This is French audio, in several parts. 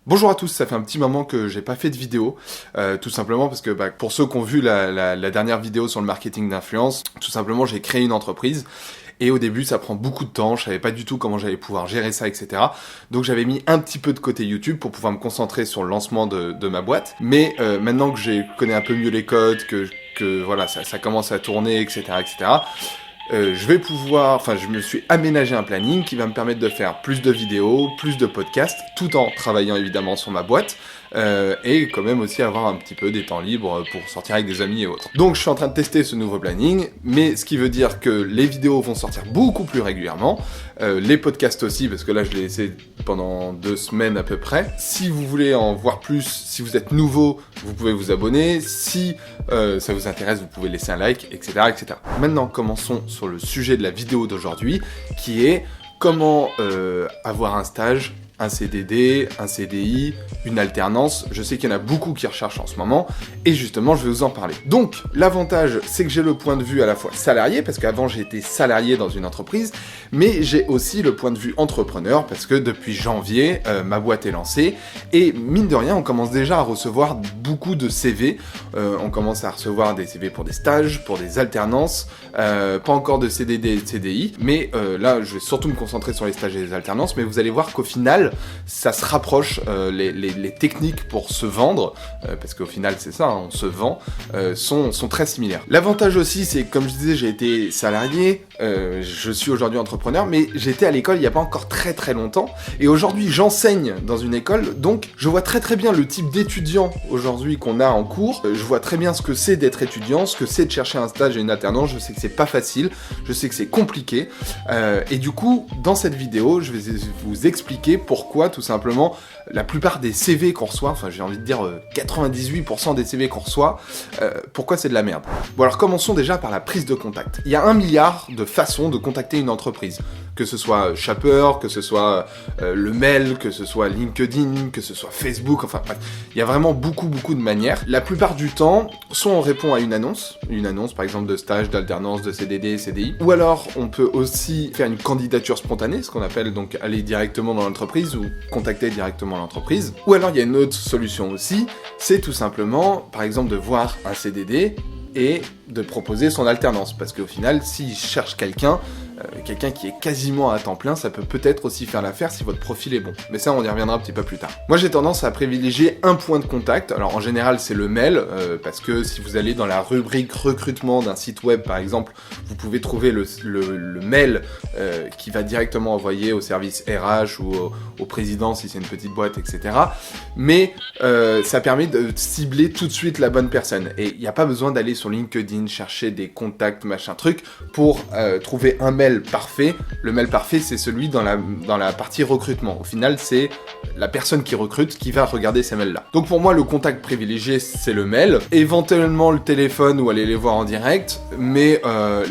Bonjour à tous, ça fait un petit moment que j'ai pas fait de vidéo, tout simplement parce que pour ceux qui ont vu la dernière vidéo sur le marketing d'influence, tout simplement j'ai créé une entreprise et au début ça prend beaucoup de temps, je savais pas du tout comment j'allais pouvoir gérer ça, etc. Donc j'avais mis un petit peu de côté YouTube pour pouvoir me concentrer sur le lancement de ma boîte, mais maintenant que je connais un peu mieux les codes, que voilà, ça commence à tourner, etc., je me suis aménagé un planning qui va me permettre de faire plus de vidéos, plus de podcasts, tout en travaillant évidemment sur ma boîte, et quand même aussi avoir un petit peu des temps libres pour sortir avec des amis et autres. Donc je suis en train de tester ce nouveau planning, mais ce qui veut dire que les vidéos vont sortir beaucoup plus régulièrement, les podcasts aussi, parce que là je l'ai laissé pendant 2 semaines à peu près. Si vous voulez en voir plus, si vous êtes nouveau, vous pouvez vous abonner, si ça vous intéresse, vous pouvez laisser un like, etc., etc. Maintenant, commençons sur le sujet de la vidéo d'aujourd'hui, qui est comment avoir un stage, un CDD, un CDI, une alternance. Je sais qu'il y en a beaucoup qui recherchent en ce moment, et justement, je vais vous en parler. Donc, l'avantage, c'est que j'ai le point de vue à la fois salarié, parce qu'avant, j'ai été salarié dans une entreprise, mais j'ai aussi le point de vue entrepreneur, parce que depuis janvier, ma boîte est lancée, et mine de rien, on commence déjà à recevoir beaucoup de CV. On commence à recevoir des CV pour des stages, pour des alternances, pas encore de CDD et de CDI, mais là, je vais surtout me concentrer sur les stages et les alternances, mais vous allez voir qu'au final, ça se rapproche, les techniques pour se vendre, parce qu'au final c'est ça, hein, on se vend, sont très similaires. L'avantage aussi, c'est que comme je disais, j'ai été salarié, je suis aujourd'hui entrepreneur, mais j'étais à l'école il n'y a pas encore très longtemps, et aujourd'hui j'enseigne dans une école, donc je vois très bien le type d'étudiant aujourd'hui qu'on a en cours, je vois très bien ce que c'est d'être étudiant, ce que c'est de chercher un stage et une alternance, je sais que c'est pas facile, je sais que c'est compliqué, et du coup, dans cette vidéo, je vais vous expliquer pourquoi, tout simplement, la plupart des CV qu'on reçoit, enfin j'ai envie de dire 98% des CV qu'on reçoit, pourquoi c'est de la merde. Bon alors commençons déjà par la prise de contact. Il y a 1 milliard de façons de contacter une entreprise. Que ce soit Shopper, que ce soit le mail, que ce soit LinkedIn, que ce soit Facebook, enfin bref, il y a vraiment beaucoup de manières. La plupart du temps, soit on répond à une annonce par exemple de stage, d'alternance, de CDD, CDI, ou alors on peut aussi faire une candidature spontanée, ce qu'on appelle donc aller directement dans l'entreprise ou contacter directement l'entreprise. Ou alors il y a une autre solution aussi, c'est tout simplement par exemple de voir un CDD et de proposer son alternance, parce qu'au final, s'il cherche quelqu'un qui est quasiment à temps plein, ça peut peut-être aussi faire l'affaire si votre profil est bon. Mais ça, on y reviendra un petit peu plus tard. Moi, j'ai tendance à privilégier un point de contact. Alors, en général, c'est le mail, parce que si vous allez dans la rubrique recrutement d'un site web, par exemple, vous pouvez trouver le mail qui va directement envoyer au service RH ou au président si c'est une petite boîte, etc. Mais ça permet de cibler tout de suite la bonne personne. Et il n'y a pas besoin d'aller sur LinkedIn, chercher des contacts, machin truc, pour trouver un mail parfait. Le mail parfait, c'est celui dans la partie recrutement. Au final, c'est la personne qui recrute qui va regarder ces mails-là. Donc pour moi, le contact privilégié, c'est le mail. Éventuellement le téléphone ou aller les voir en direct, mais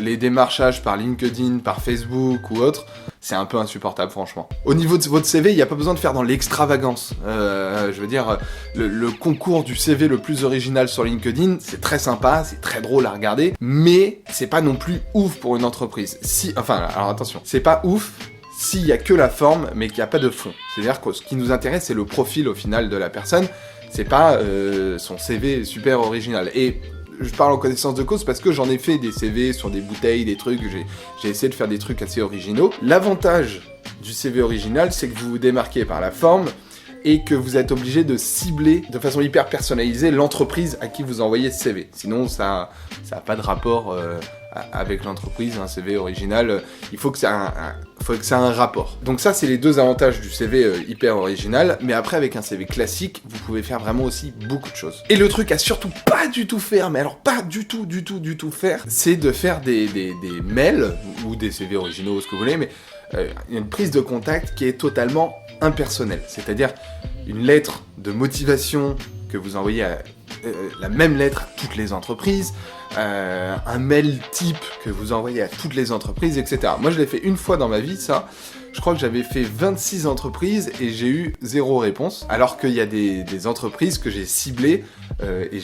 les démarchages par LinkedIn, par Facebook ou autre, c'est un peu insupportable, franchement. Au niveau de votre CV, il n'y a pas besoin de faire dans l'extravagance. Je veux dire, le concours du CV le plus original sur LinkedIn, c'est très sympa, c'est très drôle à regarder, mais c'est pas non plus ouf pour une entreprise. Alors attention, c'est pas ouf s'il y a que la forme, mais qu'il n'y a pas de fond. C'est-à-dire que ce qui nous intéresse, c'est le profil au final de la personne, c'est pas son CV super original. Et je parle en connaissance de cause parce que j'en ai fait des CV sur des bouteilles, des trucs, j'ai essayé de faire des trucs assez originaux. L'avantage du CV original, c'est que vous vous démarquez par la forme et que vous êtes obligé de cibler de façon hyper personnalisée l'entreprise à qui vous envoyez ce CV. Sinon, ça a pas de rapport avec l'entreprise, un CV original, il faut que ça ait un rapport. Donc ça, c'est les 2 avantages du CV hyper original, mais après, avec un CV classique, vous pouvez faire vraiment aussi beaucoup de choses. Et le truc à surtout pas du tout faire, mais alors pas du tout faire, c'est de faire des mails, ou des CV originaux, ce que vous voulez, mais une prise de contact qui est totalement impersonnelle. C'est-à-dire une lettre de motivation que vous envoyez la même lettre à toutes les entreprises, un mail type que vous envoyez à toutes les entreprises, etc. Moi, je l'ai fait une fois dans ma vie, ça. je crois que j'avais fait 26 entreprises et j'ai eu 0 réponse, alors qu'il y a des entreprises que j'ai ciblées et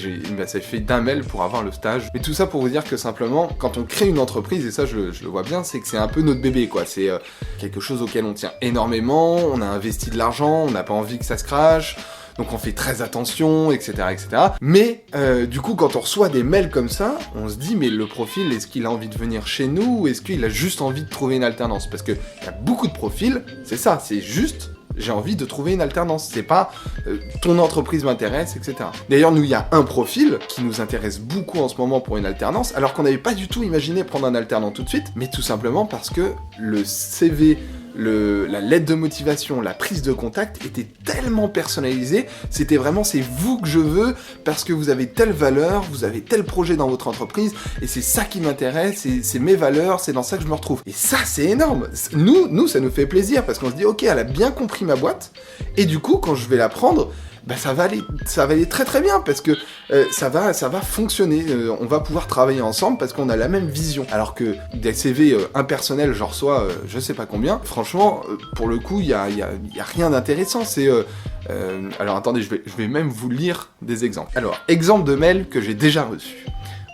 ça fait d'un mail pour avoir le stage. Mais tout ça pour vous dire que simplement, quand on crée une entreprise, et ça je le vois bien, c'est que c'est un peu notre bébé, quoi. C'est quelque chose auquel on tient énormément, on a investi de l'argent, on n'a pas envie que ça se crache, donc on fait très attention, etc., etc. Mais du coup, quand on reçoit des mails comme ça, on se dit, mais le profil, est-ce qu'il a envie de venir chez nous, ou est-ce qu'il a juste envie de trouver une alternance? Parce qu'il y a beaucoup de profils, c'est ça, c'est juste... j'ai envie de trouver une alternance, c'est pas ton entreprise m'intéresse, etc. D'ailleurs, nous, il y a un profil qui nous intéresse beaucoup en ce moment pour une alternance, alors qu'on n'avait pas du tout imaginé prendre un alternant tout de suite, mais tout simplement parce que le CV, la lettre de motivation, la prise de contact était tellement personnalisée, c'était vraiment c'est vous que je veux parce que vous avez telle valeur, vous avez tel projet dans votre entreprise et c'est ça qui m'intéresse, c'est mes valeurs, c'est dans ça que je me retrouve. Et ça c'est énorme. Nous ça nous fait plaisir parce qu'on se dit ok, elle a bien compris ma boîte et du coup quand je vais la prendre, bah ça va aller très très bien parce que ça va fonctionner, on va pouvoir travailler ensemble parce qu'on a la même vision. Alors que des CV impersonnels, j'en reçois je sais pas combien, franchement, pour le coup, il y a rien d'intéressant, alors attendez, je vais même vous lire des exemples. Alors, exemple de mail que j'ai déjà reçu.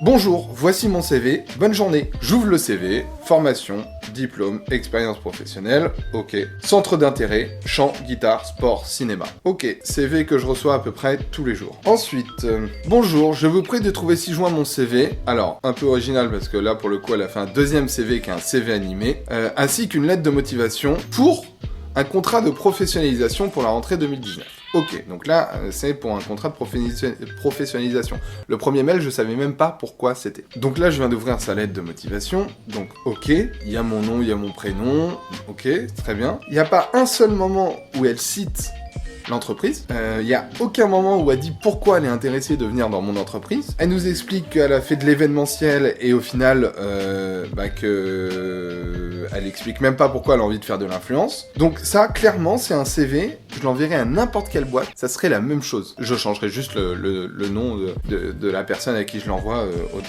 Bonjour, voici mon CV, bonne journée. J'ouvre le CV, formation, diplôme, expérience professionnelle, ok. Centre d'intérêt, chant, guitare, sport, cinéma. Ok, CV que je reçois à peu près tous les jours. Ensuite, bonjour, je vous prie de trouver ci-joint mon CV. Alors, un peu original parce que là, pour le coup, elle a fait un deuxième CV qui est un CV animé, ainsi qu'une lettre de motivation pour un contrat de professionnalisation pour la rentrée 2019. Ok, donc là, c'est pour un contrat de professionnalisation. Le premier mail, je savais même pas pourquoi c'était. Donc là, je viens d'ouvrir sa lettre de motivation. Donc, ok, il y a mon nom, il y a mon prénom. Ok, très bien. Il n'y a pas un seul moment où elle cite l'entreprise. Il n'y a aucun moment où elle dit pourquoi elle est intéressée de venir dans mon entreprise. Elle nous explique qu'elle a fait de l'événementiel et au final, elle explique même pas pourquoi elle a envie de faire de l'influence. Donc ça, clairement, c'est un CV. Je l'enverrai à n'importe quelle boîte. Ça serait la même chose. Je changerai juste le nom de la personne à qui je l'envoie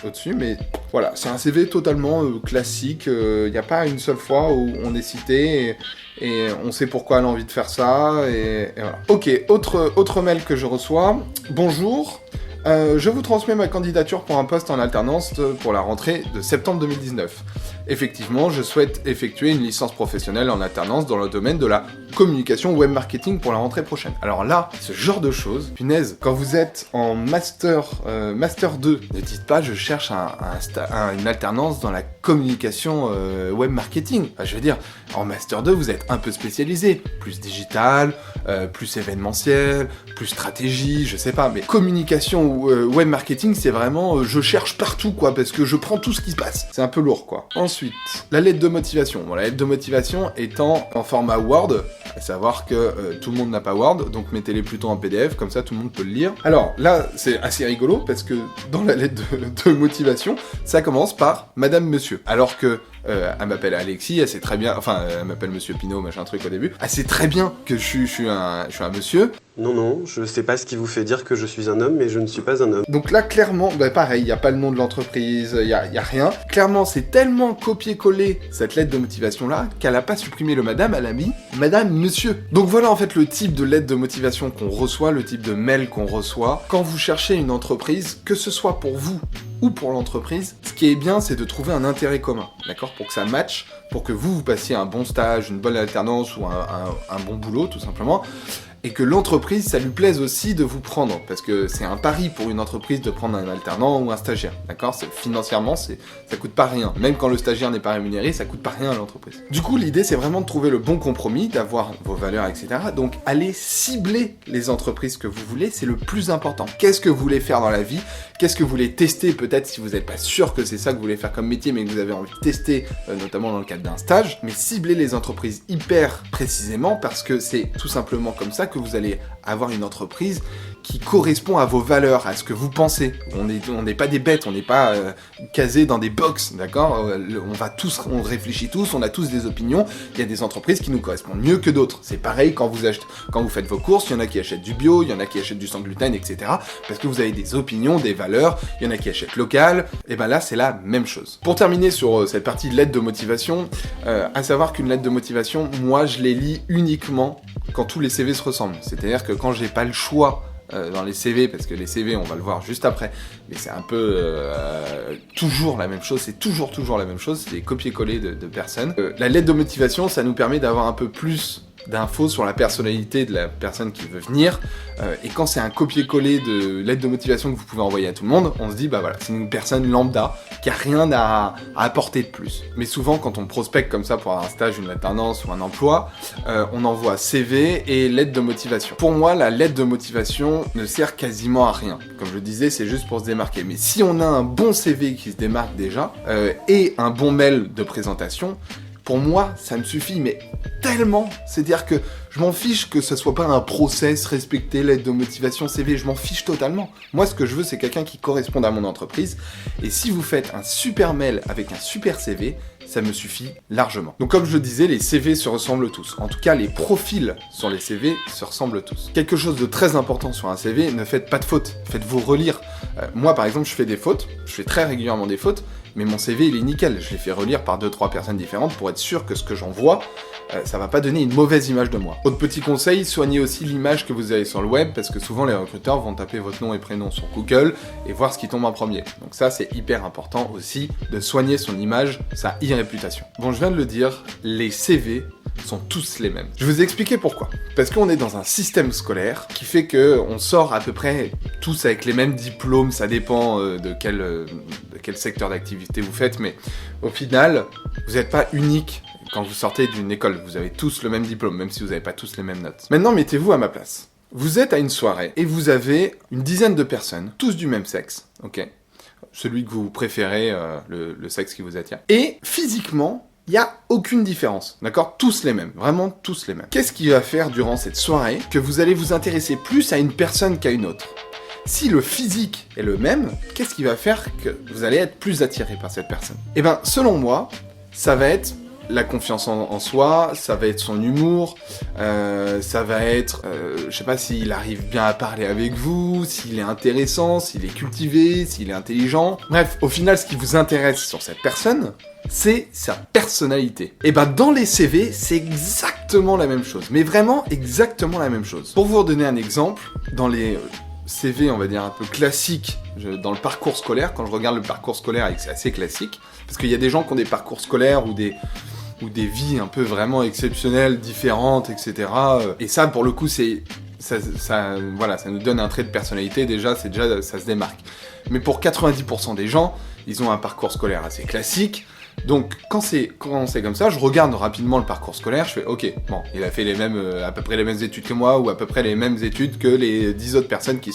au-dessus. Mais voilà, c'est un CV totalement classique. Il n'y a pas une seule fois où on est cité et on sait pourquoi elle a envie de faire ça, et voilà. Ok, autre mail que je reçois. Bonjour, je vous transmets ma candidature pour un poste en alternance pour la rentrée de septembre 2019. Effectivement, je souhaite effectuer une licence professionnelle en alternance dans le domaine de la communication web marketing pour la rentrée prochaine. Alors là, ce genre de choses, punaise, quand vous êtes en master 2, ne dites pas je cherche une alternance dans la communication web marketing. Enfin, je veux dire, en master 2, vous êtes un peu spécialisé, plus digital, plus événementiel, plus stratégie, je sais pas, mais communication web marketing, c'est vraiment je cherche partout, quoi, parce que je prends tout ce qui se passe. C'est un peu lourd, quoi. Ensuite, la lettre de motivation. Bon, la lettre de motivation étant en format Word, à savoir que tout le monde n'a pas Word, donc mettez-les plutôt en PDF, comme ça tout le monde peut le lire. Alors là, c'est assez rigolo, parce que dans la lettre de motivation, ça commence par Madame Monsieur, alors que elle m'appelle Alexis, elle sait très bien, enfin, elle m'appelle Monsieur Pinot, machin truc au début, elle sait très bien que je suis un monsieur. Non, je sais pas ce qui vous fait dire que je suis un homme, mais je ne suis pas un homme. Donc là, clairement, pareil, il n'y a pas le nom de l'entreprise, il y a rien. Clairement, c'est tellement copié-collé, cette lettre de motivation-là, qu'elle a pas supprimé le madame, elle a mis Madame Monsieur. Donc voilà, en fait, le type de lettre de motivation qu'on reçoit, le type de mail qu'on reçoit. Quand vous cherchez une entreprise, que ce soit pour vous ou pour l'entreprise, ce qui est bien, c'est de trouver un intérêt commun, d'accord ? Pour que ça matche, pour que vous passiez un bon stage, une bonne alternance ou un bon boulot, tout simplement. Et que l'entreprise, ça lui plaise aussi de vous prendre, parce que c'est un pari pour une entreprise de prendre un alternant ou un stagiaire, d'accord ? Financièrement, ça coûte pas rien. Même quand le stagiaire n'est pas rémunéré, ça coûte pas rien à l'entreprise. Du coup, l'idée, c'est vraiment de trouver le bon compromis, d'avoir vos valeurs, etc. Donc, allez cibler les entreprises que vous voulez, c'est le plus important. Qu'est-ce que vous voulez faire dans la vie ? Qu'est-ce que vous voulez tester, peut-être si vous n'êtes pas sûr que c'est ça que vous voulez faire comme métier, mais que vous avez envie de tester, notamment dans le cadre d'un stage. Mais ciblez les entreprises hyper précisément, parce que c'est tout simplement comme ça là que vous allez avoir une entreprise qui correspond à vos valeurs, à ce que vous pensez. On n'est pas des bêtes, on n'est pas casés dans des box, d'accord ? On réfléchit tous, on a tous des opinions. Il y a des entreprises qui nous correspondent mieux que d'autres. C'est pareil quand vous faites vos courses, il y en a qui achètent du bio, il y en a qui achètent du sans gluten, etc. Parce que vous avez des opinions, des valeurs, il y en a qui achètent local, et ben là c'est la même chose. Pour terminer sur cette partie lettre de motivation, à savoir qu'une lettre de motivation, moi je les lis uniquement quand tous les CV se ressemblent. C'est-à-dire que quand j'ai pas le choix dans les CV, parce que les CV on va le voir juste après, mais c'est un peu toujours la même chose, c'est toujours la même chose, c'est des copier-coller de personnes. La lettre de motivation, ça nous permet d'avoir un peu plus d'infos sur la personnalité de la personne qui veut venir, et quand c'est un copier-coller de lettre de motivation que vous pouvez envoyer à tout le monde, on se dit bah voilà, c'est une personne lambda qui a rien à apporter de plus. Mais souvent quand on prospecte comme ça pour avoir un stage, une alternance ou un emploi, on envoie CV et lettre de motivation. Pour moi, la lettre de motivation ne sert quasiment à rien. Comme je le disais, c'est juste pour se démarquer. Mais si on a un bon CV qui se démarque déjà, et un bon mail de présentation, pour moi, ça me suffit, mais tellement. C'est-à-dire que je m'en fiche que ce soit pas un process respecté, lettre de motivation, CV, je m'en fiche totalement. Moi, ce que je veux, c'est quelqu'un qui corresponde à mon entreprise. Et si vous faites un super mail avec un super CV, ça me suffit largement. Donc comme je le disais, les CV se ressemblent tous. En tout cas, les profils sur les CV se ressemblent tous. Quelque chose de très important sur un CV, ne faites pas de fautes. Faites-vous relire. Moi, par exemple, je fais des fautes. Je fais très régulièrement des fautes. Mais mon CV, il est nickel. Je l'ai fait relire par 2-3 personnes différentes pour être sûr que ce que j'envoie, ça va pas donner une mauvaise image de moi. Autre petit conseil, soignez aussi l'image que vous avez sur le web, parce que souvent les recruteurs vont taper votre nom et prénom sur Google et voir ce qui tombe en premier. Donc ça, c'est hyper important aussi de soigner son image, sa e-réputation. Bon, je viens de le dire, les CV sont tous les mêmes. Je vais vous expliquer pourquoi. Parce qu'on est dans un système scolaire qui fait que on sort à peu près tous avec les mêmes diplômes, ça dépend de quel secteur d'activité vous faites, mais au final, vous n'êtes pas unique quand vous sortez d'une école. Vous avez tous le même diplôme, même si vous n'avez pas tous les mêmes notes. Maintenant, mettez-vous à ma place. Vous êtes à une soirée et vous avez une dizaine de personnes, tous du même sexe, ok ? Celui que vous préférez, le sexe qui vous attire. Et physiquement, il n'y a aucune différence, d'accord ? Tous les mêmes, vraiment tous les mêmes. Qu'est-ce qui va faire durant cette soirée que vous allez vous intéresser plus à une personne qu'à une autre ? Si le physique est le même, qu'est-ce qui va faire que vous allez être plus attiré par cette personne ? Eh bien, selon moi, ça va être la confiance en soi, ça va être son humour, ça va être, je sais pas s'il arrive bien à parler avec vous, s'il est intéressant, s'il est cultivé, s'il est intelligent. Bref, au final, ce qui vous intéresse sur cette personne, c'est sa personnalité. Et ben dans les CV, c'est exactement la même chose, mais vraiment exactement la même chose. Pour vous redonner un exemple, dans les CV, on va dire un peu classiques, dans le parcours scolaire, quand je regarde le parcours scolaire et que c'est assez classique, parce qu'il y a des gens qui ont des parcours scolaires ou des vies un peu vraiment exceptionnelles, différentes, etc. Et ça, pour le coup, voilà, ça nous donne un trait de personnalité, déjà, ça se démarque. Mais pour 90% des gens, ils ont un parcours scolaire assez classique. Donc, quand c'est comme ça, je regarde rapidement le parcours scolaire, je fais ok, bon, il a fait à peu près les mêmes études que moi, ou à peu près les mêmes études que les 10 autres personnes qui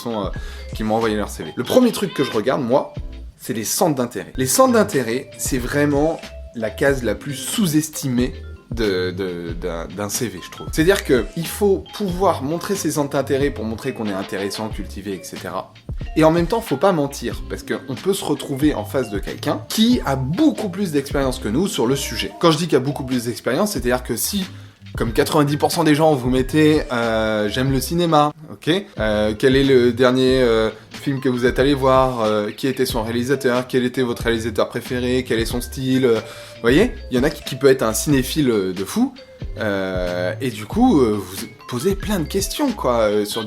m'ont envoyé leur CV. Le premier truc que je regarde, moi, c'est les centres d'intérêt. Les centres d'intérêt, c'est vraiment la case la plus sous-estimée d'un CV, je trouve. C'est-à-dire qu'il faut pouvoir montrer ses centres d'intérêt pour montrer qu'on est intéressant, cultivé, etc. Et en même temps, faut pas mentir, parce qu'on peut se retrouver en face de quelqu'un qui a beaucoup plus d'expérience que nous sur le sujet. Quand je dis qu'il y a beaucoup plus d'expérience, c'est-à-dire que si, comme 90% des gens, vous mettez j'aime le cinéma, ok ? Quel est le dernier film que vous êtes allé voir ? Qui était son réalisateur ? Quel était votre réalisateur préféré ? Quel est son style ? Vous voyez ? Il y en a qui peut être un cinéphile de fou, et du coup, vous posez plein de questions, quoi, sur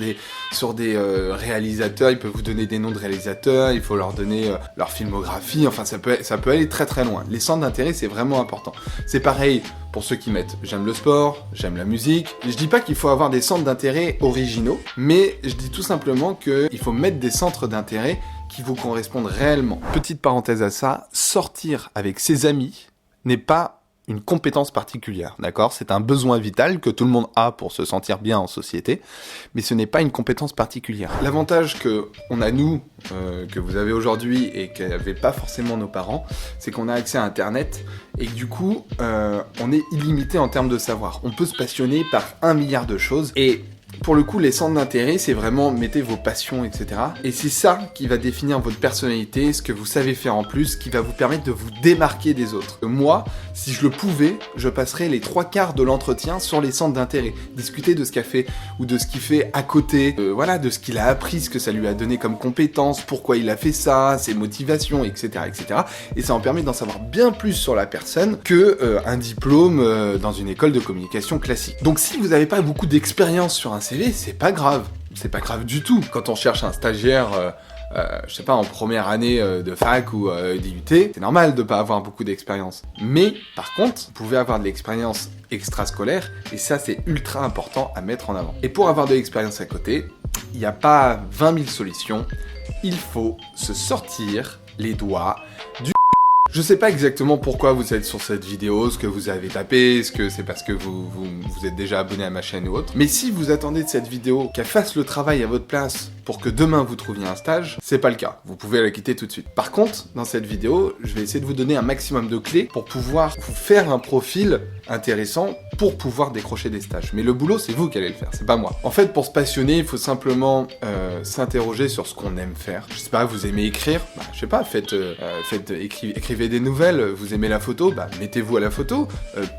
des réalisateurs. Ils peuvent vous donner des noms de réalisateurs, il faut leur donner leur filmographie, enfin ça peut aller très très loin. Les centres d'intérêt, c'est vraiment important. C'est pareil pour ceux qui mettent j'aime le sport, j'aime la musique. Je dis pas qu'il faut avoir des centres d'intérêt originaux, mais je dis tout simplement qu'il faut mettre des centres d'intérêt qui vous correspondent réellement. Petite parenthèse à ça, sortir avec ses amis n'est pas une compétence particulière, d'accord ? C'est un besoin vital que tout le monde a pour se sentir bien en société, mais ce n'est pas une compétence particulière. L'avantage qu'on a nous, que vous avez aujourd'hui et qu'avaient pas forcément nos parents, c'est qu'on a accès à Internet et que du coup, on est illimité en termes de savoir. On peut se passionner par 1 milliard de choses et pour le coup, les centres d'intérêt, c'est vraiment mettez vos passions, etc. Et c'est ça qui va définir votre personnalité, ce que vous savez faire en plus, qui va vous permettre de vous démarquer des autres. Moi, si je le pouvais, je passerais les 3/4 de l'entretien sur les centres d'intérêt. Discuter de ce qu'a fait, ou de ce qu'il fait à côté, de ce qu'il a appris, ce que ça lui a donné comme compétences, pourquoi il a fait ça, ses motivations, etc. etc. Et ça en permet d'en savoir bien plus sur la personne que un diplôme dans une école de communication classique. Donc si vous n'avez pas beaucoup d'expérience sur un CV, c'est pas grave. C'est pas grave du tout. Quand on cherche un stagiaire, je sais pas, en première année de fac ou d'IUT, c'est normal de pas avoir beaucoup d'expérience. Mais, par contre, vous pouvez avoir de l'expérience extrascolaire, et ça, c'est ultra important à mettre en avant. Et pour avoir de l'expérience à côté, il n'y a pas 20 000 solutions. Il faut se sortir les doigts du... Je sais pas exactement pourquoi vous êtes sur cette vidéo, ce que vous avez tapé, est-ce que c'est parce que vous êtes déjà abonné à ma chaîne ou autre. Mais si vous attendez de cette vidéo qu'elle fasse le travail à votre place pour que demain vous trouviez un stage, c'est pas le cas. Vous pouvez la quitter tout de suite. Par contre, dans cette vidéo, je vais essayer de vous donner un maximum de clés pour pouvoir vous faire un profil intéressant pour pouvoir décrocher des stages. Mais le boulot, c'est vous qui allez le faire, c'est pas moi. En fait, pour se passionner, il faut simplement s'interroger sur ce qu'on aime faire. Je sais pas, vous aimez écrire, je sais pas, écrivez des nouvelles. Vous aimez la photo, mettez-vous à la photo.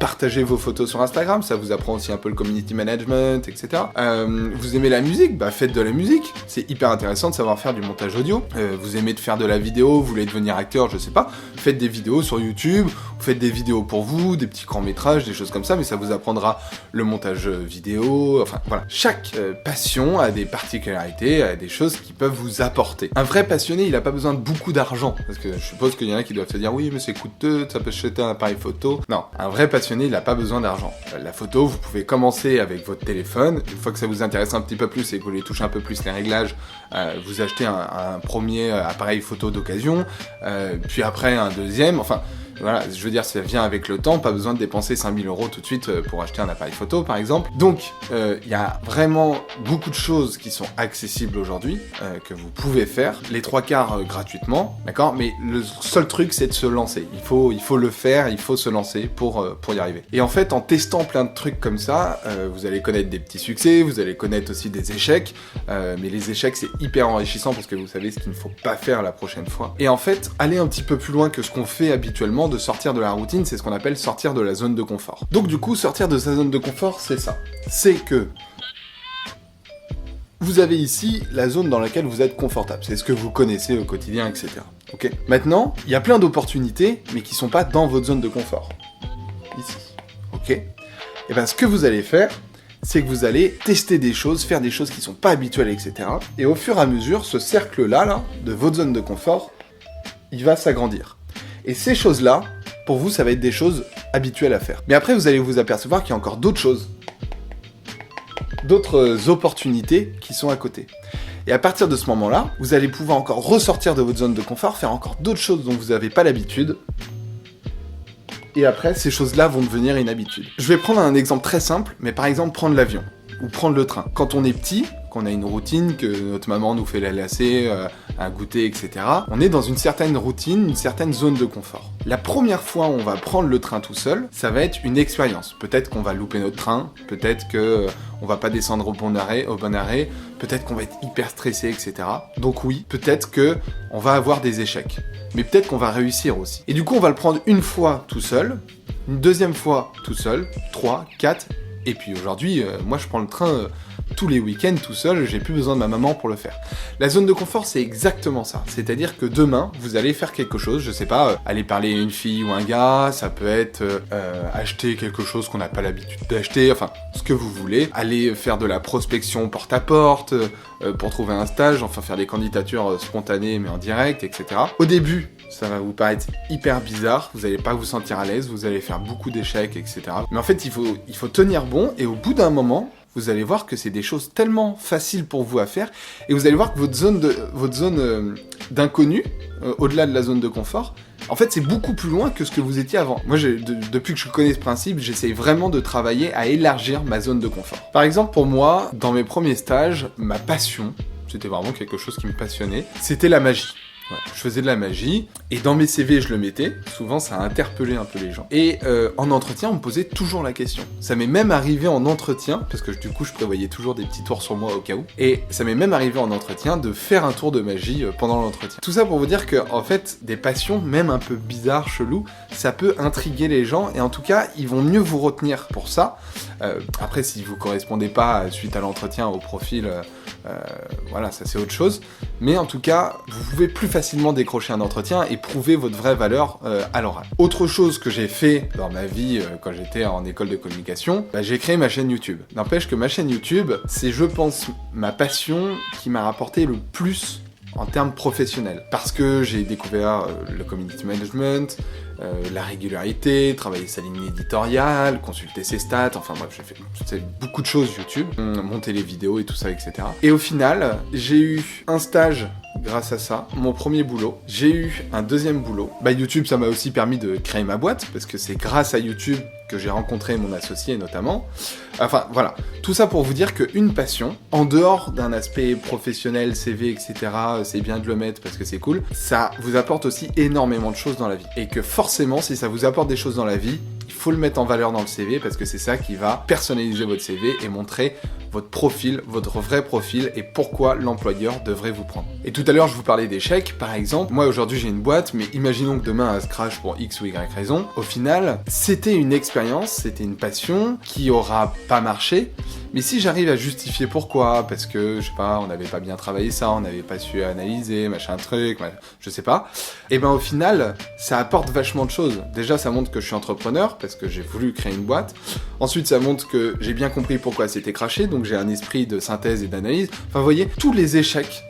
Partagez vos photos sur Instagram, ça vous apprend aussi un peu le community management, etc. Vous aimez la musique, faites de la musique. C'est hyper intéressant de savoir faire du montage audio. Vous aimez de faire de la vidéo, vous voulez devenir acteur, je sais pas. Faites des vidéos sur YouTube, vous faites des vidéos pour vous, des petits courts-métrages, des choses comme ça, mais ça vous apprendra le montage vidéo, enfin voilà. Chaque passion a des particularités, a des choses qui peuvent vous apporter. Un vrai passionné, il a pas besoin de beaucoup d'argent, parce que je suppose qu'il y en a qui doivent se dire oui, mais c'est coûteux, ça peut se jeter un appareil photo. Non, un vrai passionné, il a pas besoin d'argent. La photo, vous pouvez commencer avec votre téléphone, une fois que ça vous intéresse un petit peu plus et que vous voulez toucher un peu plus les réglages, vous achetez un premier appareil photo d'occasion, puis après un deuxième, enfin... Voilà, je veux dire, ça vient avec le temps, pas besoin de dépenser 5000 € tout de suite pour acheter un appareil photo, par exemple. Donc, il y a vraiment beaucoup de choses qui sont accessibles aujourd'hui, que vous pouvez faire, les 3/4 gratuitement, d'accord? Mais le seul truc, c'est de se lancer. Il faut le faire, il faut se lancer pour y arriver. Et en fait, en testant plein de trucs comme ça, vous allez connaître des petits succès, vous allez connaître aussi des échecs, mais les échecs, c'est hyper enrichissant parce que vous savez ce qu'il ne faut pas faire la prochaine fois. Et en fait, aller un petit peu plus loin que ce qu'on fait habituellement, de sortir de la routine, c'est ce qu'on appelle sortir de la zone de confort. Donc du coup, sortir de sa zone de confort, c'est ça. C'est que vous avez ici la zone dans laquelle vous êtes confortable. C'est ce que vous connaissez au quotidien, etc. Ok. Maintenant, il y a plein d'opportunités, mais qui sont pas dans votre zone de confort. Ici. Ok. Et ben, ce que vous allez faire, c'est que vous allez tester des choses, faire des choses qui sont pas habituelles, etc. Et au fur et à mesure, ce cercle-là, de votre zone de confort, il va s'agrandir. Et ces choses-là, pour vous, ça va être des choses habituelles à faire. Mais après, vous allez vous apercevoir qu'il y a encore d'autres choses. D'autres opportunités qui sont à côté. Et à partir de ce moment-là, vous allez pouvoir encore ressortir de votre zone de confort, faire encore d'autres choses dont vous n'avez pas l'habitude. Et après, ces choses-là vont devenir une habitude. Je vais prendre un exemple très simple, mais par exemple, prendre l'avion. Ou prendre le train. Quand on est petit, qu'on a une routine, que notre maman nous fait la lacet, un goûter, etc. On est dans une certaine routine, une certaine zone de confort. La première fois où on va prendre le train tout seul, ça va être une expérience. Peut-être qu'on va louper notre train, peut-être que on va pas descendre au bon arrêt, peut-être qu'on va être hyper stressé, etc. Donc oui, peut-être que on va avoir des échecs. Mais peut-être qu'on va réussir aussi. Et du coup, on va le prendre une fois tout seul, une deuxième fois tout seul, 3, 4... Et puis aujourd'hui, moi je prends le train tous les week-ends tout seul, j'ai plus besoin de ma maman pour le faire. La zone de confort, c'est exactement ça. C'est-à-dire que demain, vous allez faire quelque chose, je sais pas, aller parler à une fille ou un gars, ça peut être acheter quelque chose qu'on n'a pas l'habitude d'acheter, enfin, ce que vous voulez. Aller faire de la prospection porte-à-porte, pour trouver un stage, enfin faire des candidatures spontanées mais en direct, etc. Au début, ça va vous paraître hyper bizarre, vous allez pas vous sentir à l'aise, vous allez faire beaucoup d'échecs, etc. Mais en fait, il faut tenir bon, et au bout d'un moment, vous allez voir que c'est des choses tellement faciles pour vous à faire, et vous allez voir que votre zone d'inconnu, au-delà de la zone de confort, en fait, c'est beaucoup plus loin que ce que vous étiez avant. Moi, depuis que je connais ce principe, j'essaye vraiment de travailler à élargir ma zone de confort. Par exemple, pour moi, dans mes premiers stages, ma passion, c'était vraiment quelque chose qui me passionnait, c'était la magie. Ouais, je faisais de la magie, et dans mes CV, je le mettais. Souvent, ça a interpellé un peu les gens. Et en entretien, on me posait toujours la question. Ça m'est même arrivé en entretien, parce que du coup, je prévoyais toujours des petits tours sur moi au cas où. Et ça m'est même arrivé en entretien de faire un tour de magie pendant l'entretien. Tout ça pour vous dire que, en fait, des passions, même un peu bizarres, chelous, ça peut intriguer les gens, et en tout cas, ils vont mieux vous retenir pour ça. Après, si vous correspondez pas suite à l'entretien au profil, voilà, ça c'est autre chose. Mais en tout cas, vous pouvez plus facilement décrocher un entretien et prouver votre vraie valeur à l'oral. Autre chose que j'ai fait dans ma vie quand j'étais en école de communication, j'ai créé ma chaîne YouTube. N'empêche que ma chaîne YouTube, c'est, je pense, ma passion qui m'a rapporté le plus en termes professionnels. Parce que j'ai découvert le community management, la régularité, travailler sa ligne éditoriale, consulter ses stats, enfin bref, j'ai fait beaucoup de choses YouTube, monter les vidéos et tout ça, etc. Et au final, j'ai eu un stage grâce à ça, mon premier boulot. J'ai eu un deuxième boulot. YouTube, ça m'a aussi permis de créer ma boîte, parce que c'est grâce à YouTube que j'ai rencontré mon associé notamment. Enfin, voilà. Tout ça pour vous dire qu'une passion, en dehors d'un aspect professionnel, CV, etc., c'est bien de le mettre parce que c'est cool, ça vous apporte aussi énormément de choses dans la vie. Et que forcément, si ça vous apporte des choses dans la vie, il faut le mettre en valeur dans le CV parce que c'est ça qui va personnaliser votre CV et montrer votre profil, votre vrai profil et pourquoi l'employeur devrait vous prendre. Et tout à l'heure, je vous parlais d'échecs, par exemple. Moi, aujourd'hui, j'ai une boîte, mais imaginons que demain, elle se crache pour X ou Y raison. Au final, c'était une expérience, c'était une passion qui aura pas marché. Mais si j'arrive à justifier pourquoi, parce que, je sais pas, on n'avait pas bien travaillé ça, on n'avait pas su analyser, machin truc, je sais pas, et au final, ça apporte vachement de choses. Déjà, ça montre que je suis entrepreneur, parce que j'ai voulu créer une boîte. Ensuite, ça montre que j'ai bien compris pourquoi c'était craché, donc j'ai un esprit de synthèse et d'analyse. Enfin, vous voyez, tous les échecs,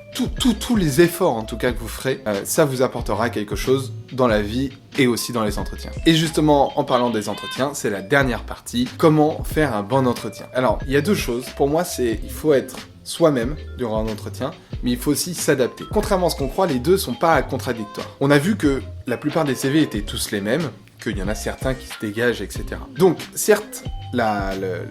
tous les efforts en tout cas que vous ferez, ça vous apportera quelque chose dans la vie et aussi dans les entretiens. Et justement, en parlant des entretiens, c'est la dernière partie, comment faire un bon entretien. Alors, il y a deux choses. Pour moi, il faut être soi-même durant un entretien, mais il faut aussi s'adapter. Contrairement à ce qu'on croit, les deux sont pas contradictoires. On a vu que la plupart des CV étaient tous les mêmes, qu'il y en a certains qui se dégagent, etc. Donc, certes,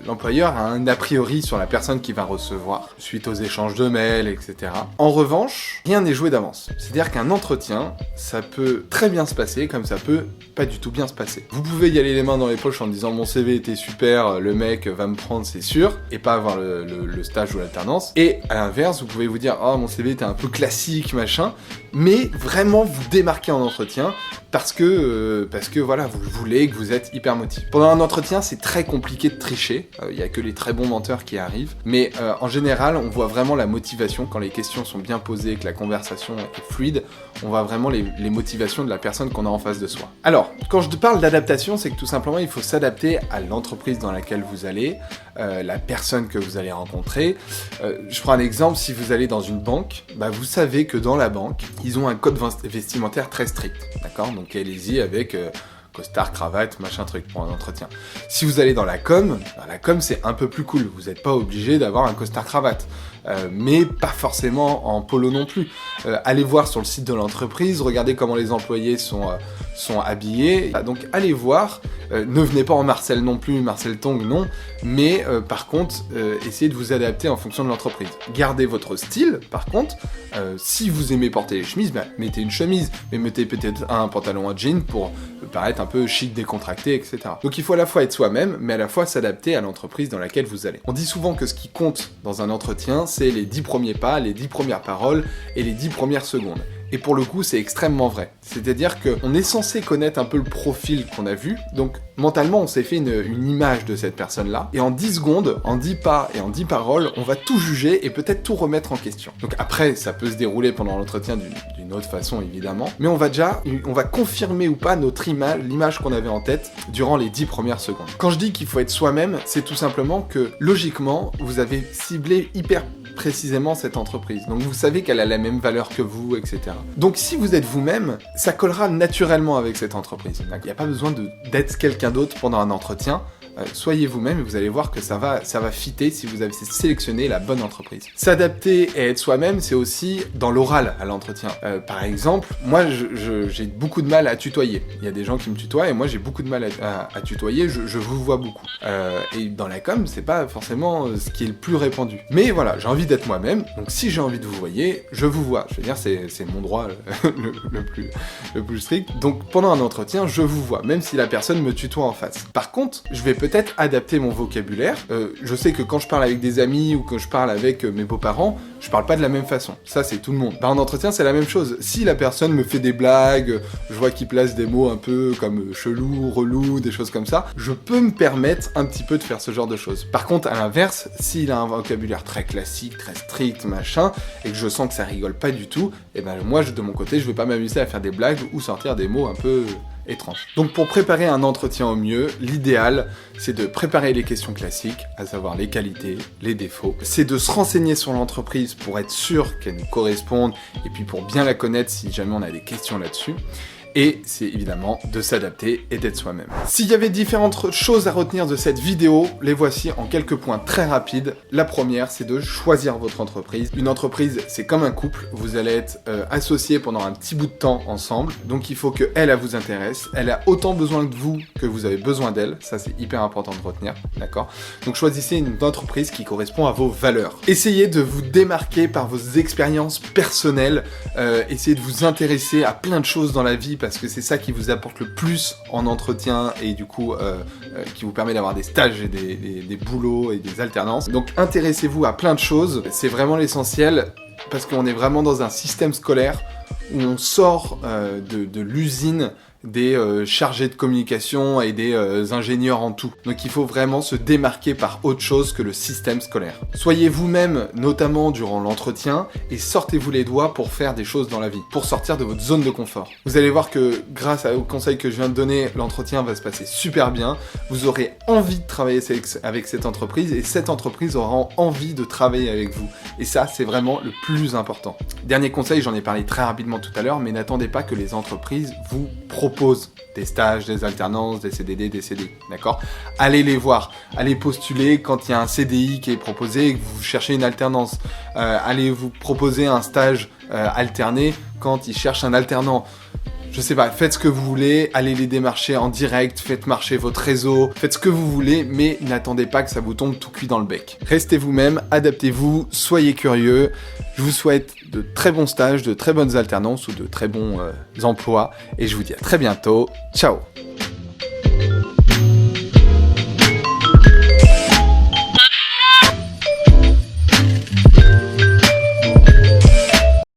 l'employeur a un a priori sur la personne qui va recevoir, suite aux échanges de mails, etc. En revanche, rien n'est joué d'avance. C'est-à-dire qu'un entretien, ça peut très bien se passer, comme ça peut pas du tout bien se passer. Vous pouvez y aller les mains dans les poches en disant « mon CV était super, le mec va me prendre, c'est sûr », et pas avoir le stage ou l'alternance. Et à l'inverse, vous pouvez vous dire « oh, mon CV était un peu classique, machin », mais vraiment vous démarquer en entretien, parce que voilà, vous le voulez, que vous êtes hyper motivé. Pendant un entretien, c'est très compliqué de tricher, il y a que les très bons menteurs qui arrivent, mais en général, on voit vraiment la motivation quand les questions sont bien posées, que la conversation est fluide, on voit vraiment les motivations de la personne qu'on a en face de soi. Alors, quand je parle d'adaptation, c'est que tout simplement, il faut s'adapter à l'entreprise dans laquelle vous allez, la personne que vous allez rencontrer. Je prends un exemple, si vous allez dans une banque, vous savez que dans la banque, ils ont un code vestimentaire très strict, d'accord ? Donc allez-y avec costard, cravate, machin truc pour un entretien. Si vous allez dans la com c'est un peu plus cool, vous n'êtes pas obligé d'avoir un costard cravate, mais pas forcément en polo non plus. Allez voir sur le site de l'entreprise, regardez comment les employés sont habillés, donc allez voir, ne venez pas en Marcel non plus, Marcel Tong non, mais par contre, essayez de vous adapter en fonction de l'entreprise. Gardez votre style, par contre, si vous aimez porter les chemises, mettez une chemise, mais mettez peut-être un pantalon à jean pour paraître un peu chic, décontracté, etc. Donc il faut à la fois être soi-même, mais à la fois s'adapter à l'entreprise dans laquelle vous allez. On dit souvent que ce qui compte dans un entretien, c'est les 10 premiers pas, les 10 premières paroles et les 10 premières secondes. Et pour le coup, c'est extrêmement vrai. C'est-à-dire qu'on est censé connaître un peu le profil qu'on a vu, donc mentalement, on s'est fait une image de cette personne-là, et en 10 secondes, en 10 pas et en 10 paroles, on va tout juger et peut-être tout remettre en question. Donc après, ça peut se dérouler pendant l'entretien d'une autre façon, évidemment, mais on va confirmer ou pas notre image, l'image qu'on avait en tête durant les 10 premières secondes. Quand je dis qu'il faut être soi-même, c'est tout simplement que, logiquement, vous avez ciblé hyper précisément cette entreprise. Donc vous savez qu'elle a la même valeur que vous, etc. Donc si vous êtes vous-même, ça collera naturellement avec cette entreprise. Il n'y a pas besoin d'être quelqu'un d'autre pendant un entretien. soyez vous-même et vous allez voir que ça va fitter si vous avez sélectionné la bonne entreprise. S'adapter et être soi-même, c'est aussi dans l'oral à l'entretien. Par exemple, moi j'ai beaucoup de mal à tutoyer. Il y a des gens qui me tutoient et moi j'ai beaucoup de mal à tutoyer, je vous vois beaucoup. Et dans la com, c'est pas forcément ce qui est le plus répandu. Mais voilà, j'ai envie d'être moi-même, donc si j'ai envie de vous voyer, je vous vois. Je veux dire, c'est mon droit le plus strict. Donc pendant un entretien, je vous vois, même si la personne me tutoie en face. Par contre, je vais peut-être adapter mon vocabulaire. Je sais que quand je parle avec des amis ou que je parle avec mes beaux-parents, je parle pas de la même façon. Ça, c'est tout le monde. En entretien, c'est la même chose. Si la personne me fait des blagues, je vois qu'il place des mots un peu comme chelou, relou, des choses comme ça, je peux me permettre un petit peu de faire ce genre de choses. Par contre, à l'inverse, s'il a un vocabulaire très classique, très strict, machin, et que je sens que ça rigole pas du tout, et ben moi, de mon côté, je vais pas m'amuser à faire des blagues ou sortir des mots un peu étranges. Donc pour préparer un entretien au mieux, l'idéal, c'est de préparer les questions classiques, à savoir les qualités, les défauts. C'est de se renseigner sur l'entreprise pour être sûr qu'elle nous corresponde, et puis pour bien la connaître si jamais on a des questions là-dessus. Et c'est évidemment de s'adapter et d'être soi-même. S'il y avait différentes choses à retenir de cette vidéo, les voici en quelques points très rapides. La première, c'est de choisir votre entreprise. Une entreprise, c'est comme un couple. Vous allez être associés pendant un petit bout de temps ensemble. Donc il faut qu'elle vous intéresse. Elle a autant besoin de vous que vous avez besoin d'elle. Ça, c'est hyper important de retenir. D'accord ? Donc choisissez une entreprise qui correspond à vos valeurs. Essayez de vous démarquer par vos expériences personnelles. Essayez de vous intéresser à plein de choses dans la vie, parce que c'est ça qui vous apporte le plus en entretien et du coup qui vous permet d'avoir des stages et des boulots et des alternances. Donc intéressez-vous à plein de choses, c'est vraiment l'essentiel, parce qu'on est vraiment dans un système scolaire où on sort de l'usine des chargés de communication et des ingénieurs en tout. Donc il faut vraiment se démarquer par autre chose que le système scolaire. Soyez vous-même, notamment durant l'entretien, et sortez-vous les doigts pour faire des choses dans la vie, pour sortir de votre zone de confort. Vous allez voir que grâce aux conseils que je viens de donner, l'entretien va se passer super bien, vous aurez envie de travailler avec cette entreprise, et cette entreprise aura envie de travailler avec vous. Et ça, c'est vraiment le plus important. Dernier conseil, j'en ai parlé très rapidement tout à l'heure, mais n'attendez pas que les entreprises vous proposent des stages, des alternances, des CDD, des CDI, d'accord ? Allez les voir, allez postuler quand il y a un CDI qui est proposé et que vous cherchez une alternance. Allez vous proposer un stage alterné quand ils cherchent un alternant. Je sais pas, faites ce que vous voulez, allez les démarcher en direct, faites marcher votre réseau, faites ce que vous voulez, mais n'attendez pas que ça vous tombe tout cuit dans le bec. Restez vous-même, adaptez-vous, soyez curieux. Je vous souhaite de très bons stages, de très bonnes alternances ou de très bons emplois, et je vous dis à très bientôt. Ciao!